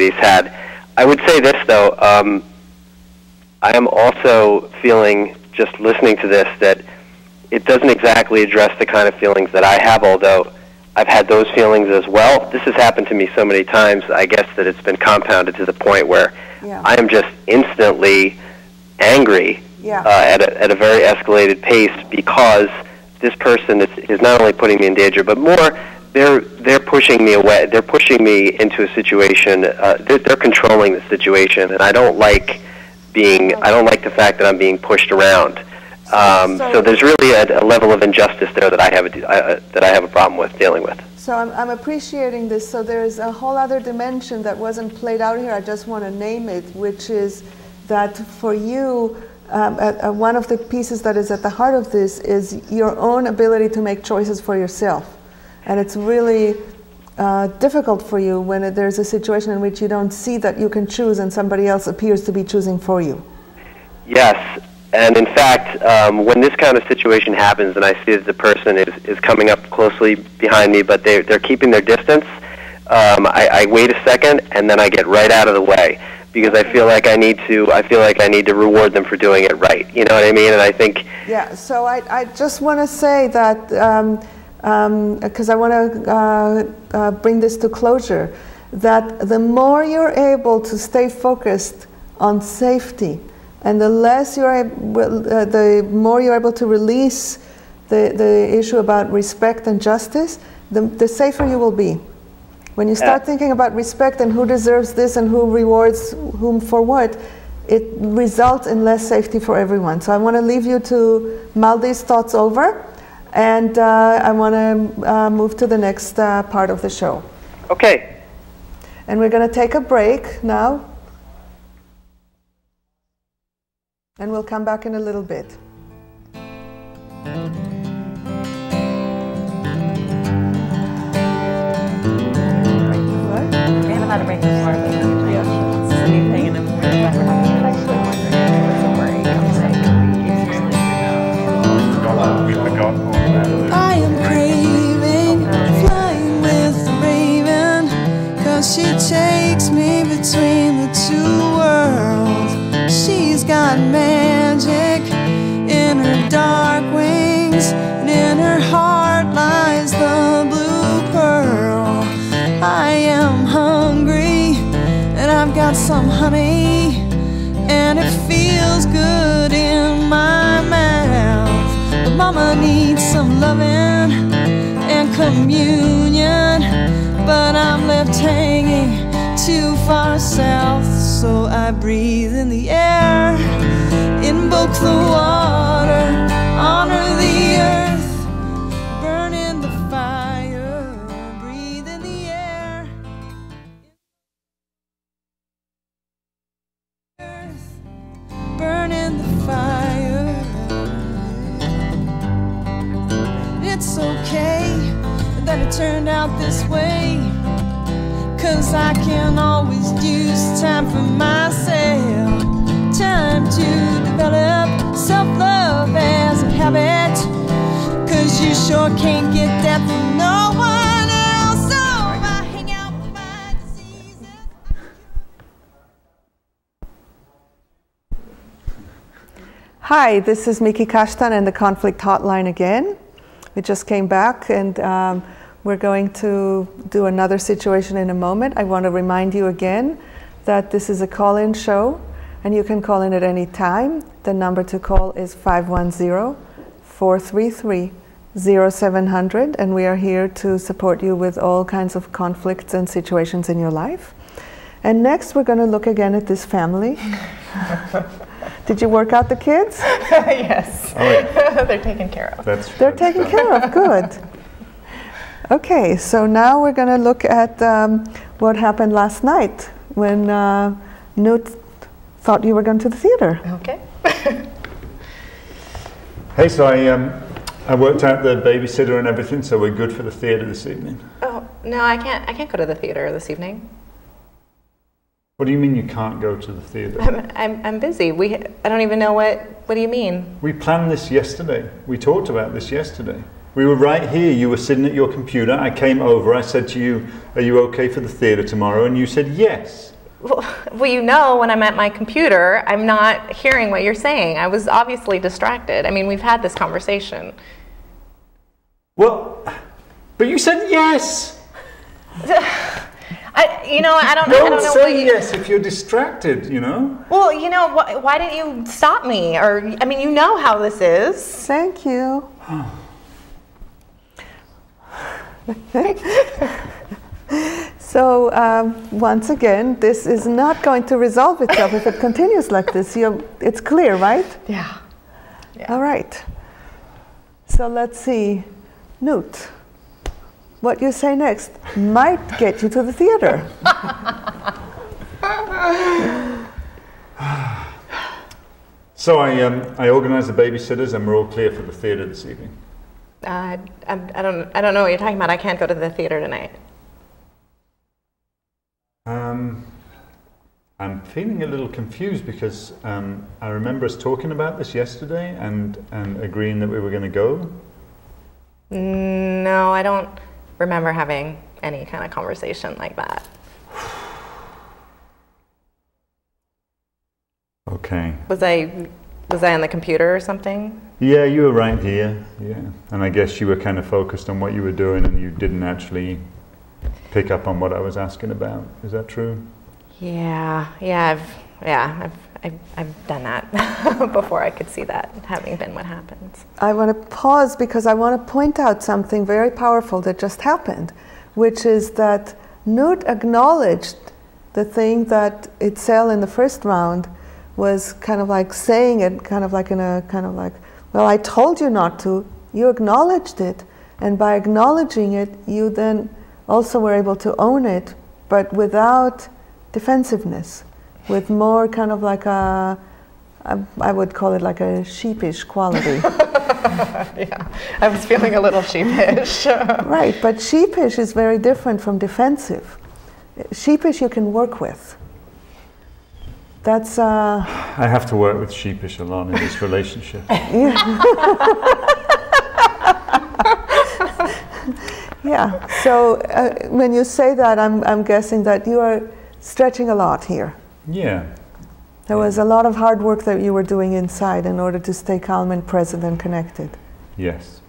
everybody's had. I would say this, though. I am also feeling, just listening to this, that it doesn't exactly address the kind of feelings that I have, although I've had those feelings as well. This has happened to me so many times, I guess, that it's been compounded to the point where I am just instantly angry at a very escalated pace, because this person is not only putting me in danger, but more, they're pushing me away. They're pushing me into a situation. They're controlling the situation, and I don't like the fact that I'm being pushed around. So there's really a level of injustice there that I have a problem with dealing with. So I'm appreciating this. So there's a whole other dimension that wasn't played out here. I just want to name it, which is that for you, one of the pieces that is at the heart of this is your own ability to make choices for yourself. And it's really difficult for you when there's a situation in which you don't see that you can choose and somebody else appears to be choosing for you. Yes. And in fact, when this kind of situation happens and I see that the person is coming up closely behind me, but they're keeping their distance, I wait a second and then I get right out of the way, because I feel like I need to reward them for doing it right. You know what I mean? And I think So I just want to say that because I want to bring this to closure, that the more you're able to stay focused on safety, and the less the more you're able to release the issue about respect and justice, the safer you will be. When you start thinking about respect and who deserves this and who rewards whom for what, it results in less safety for everyone. So I want to leave you to mull these thoughts over, and I want to move to the next part of the show. Okay. And we're going to take a break now. And we'll come back in a little bit. What? And I'm about to break the floor, but it's the new thing, and I'm actually wondering if it's a worry. I am craving, flying with the raven, 'cause she takes me between the two worlds. She's got magic in her dark wings, and in her heart lies the blue pearl. I am hungry, and I've got some honey, and it feels good in my mouth. But Mama needs some loving and communion, but I'm left hanging too far south. So I breathe in the air, invoke the water, honor the earth, burn in the fire, breathe in the air, earth, burn in the fire. It's okay that it turned out this way, 'cause I can always use time for myself, time to develop self-love as a habit, 'cause you sure can't get that from no one else. So I hang out with my diseases. Hi, this is Miki Kashtan and the Conflict Hotline again. We just came back, and we're going to do another situation in a moment. I want to remind you again that this is a call-in show, and you can call in at any time. The number to call is 510-433-0700, and we are here to support you with all kinds of conflicts and situations in your life. And next, we're going to look again at this family. Did you work out the kids? Yes. Oh, yeah. They're taken care of. They're taken care of. Good. Okay, so now we're going to look at what happened last night when Newt thought you were going to the theater. Okay. Hey, so I worked out the babysitter and everything, so we're good for the theater this evening. Oh no, I can't go to the theater this evening. What do you mean you can't go to the theater? I'm busy. I don't even know what do you mean? We planned this yesterday. We talked about this yesterday. We were right here. You were sitting at your computer. I came over. I said to you, "Are you okay for the theater tomorrow?" And you said yes. Well, you know, when I'm at my computer, I'm not hearing what you're saying. I was obviously distracted. I mean, we've had this conversation. Well, but you said yes. I don't know. Don't say yes if you're distracted, you know. Well, you know, why didn't you stop me? Or, I mean, you know how this is. Thank you. So once again, this is not going to resolve itself if it continues like this. It's clear, right? Yeah. All right. So let's see. Newt, what you say next might get you to the theater. So I organised the babysitters, and we're all clear for the theatre this evening. I don't know what you're talking about. I can't go to the theater tonight. I'm feeling a little confused because I remember us talking about this yesterday and agreeing that we were going to go. No, I don't remember having any kind of conversation like that. Okay. Was I on the computer or something? Yeah, you were right here. Yeah, and I guess you were kind of focused on what you were doing, and you didn't actually pick up on what I was asking about. Is that true? I've done that before I could see that having been what happens. I want to pause because I want to point out something very powerful that just happened, which is that Newt acknowledged the thing that Itzel in the first round was kind of like saying it, kind of like in a kind of like, well, I told you not to. You acknowledged it, and by acknowledging it, you then also were able to own it, but without defensiveness, with more kind of like I would call it like a sheepish quality. Yeah, I was feeling a little sheepish. Right, but sheepish is very different from defensive. Sheepish you can work with. That's I have to work with sheepish a lot in this relationship. Yeah, so when you say that, I'm guessing that you are stretching a lot here. Yeah. There was a lot of hard work that you were doing inside in order to stay calm and present and connected. Yes.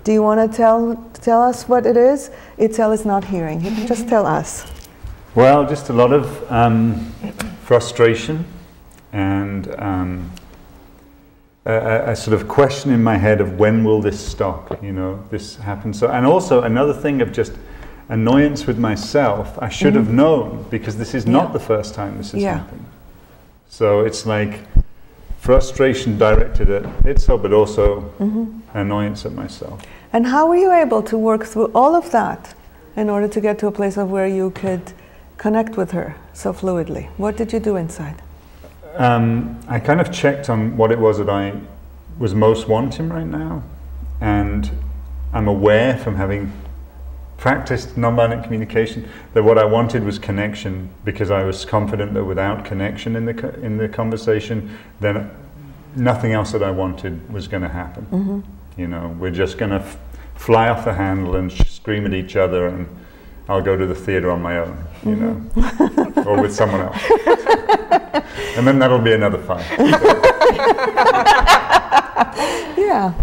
Do you want to tell us what it is? Itzel is not hearing. You can just tell us. Well, just a lot of frustration and a sort of question in my head of when will this stop, you know, this happens. So, and also another thing of just annoyance with myself. I should have known, because this is not the first time this has happened. So it's like frustration directed at Itzel, but also annoyance at myself. And how were you able to work through all of that in order to get to a place of where you could connect with her so fluidly? What did you do inside? I kind of checked on what it was that I was most wanting right now, and I'm aware from having practiced nonviolent communication that what I wanted was connection, because I was confident that without connection in the conversation, then nothing else that I wanted was going to happen. You know, we're just going to fly off the handle and scream at each other, and I'll go to the theater on my own, you know, or with someone else. And then that'll be another fight. Yeah.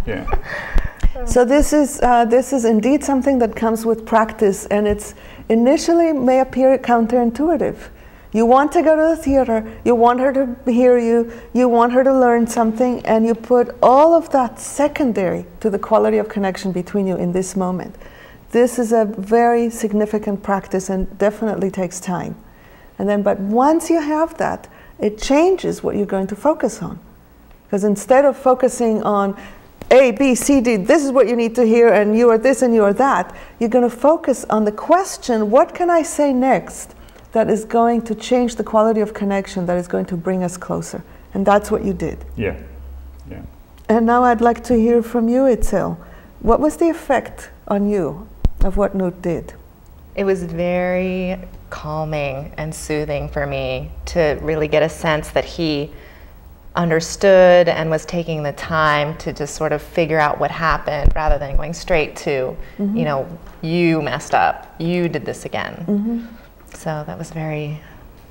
So this is indeed something that comes with practice, and it's initially may appear counterintuitive. You want to go to the theater, you want her to hear you, you want her to learn something, and you put all of that secondary to the quality of connection between you in this moment. This is a very significant practice and definitely takes time. And then, but once you have that, it changes what you're going to focus on. Because instead of focusing on A, B, C, D, this is what you need to hear, and you are this and you are that, you're going to focus on the question, what can I say next that is going to change the quality of connection, that is going to bring us closer? And that's what you did. Yeah. And now I'd like to hear from you, Itzel. What was the effect on you of what Newt did? It was very calming and soothing for me to really get a sense that he understood and was taking the time to just sort of figure out what happened, rather than going straight to, you know, you messed up, you did this again. So that was very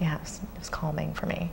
yeah, it was calming for me.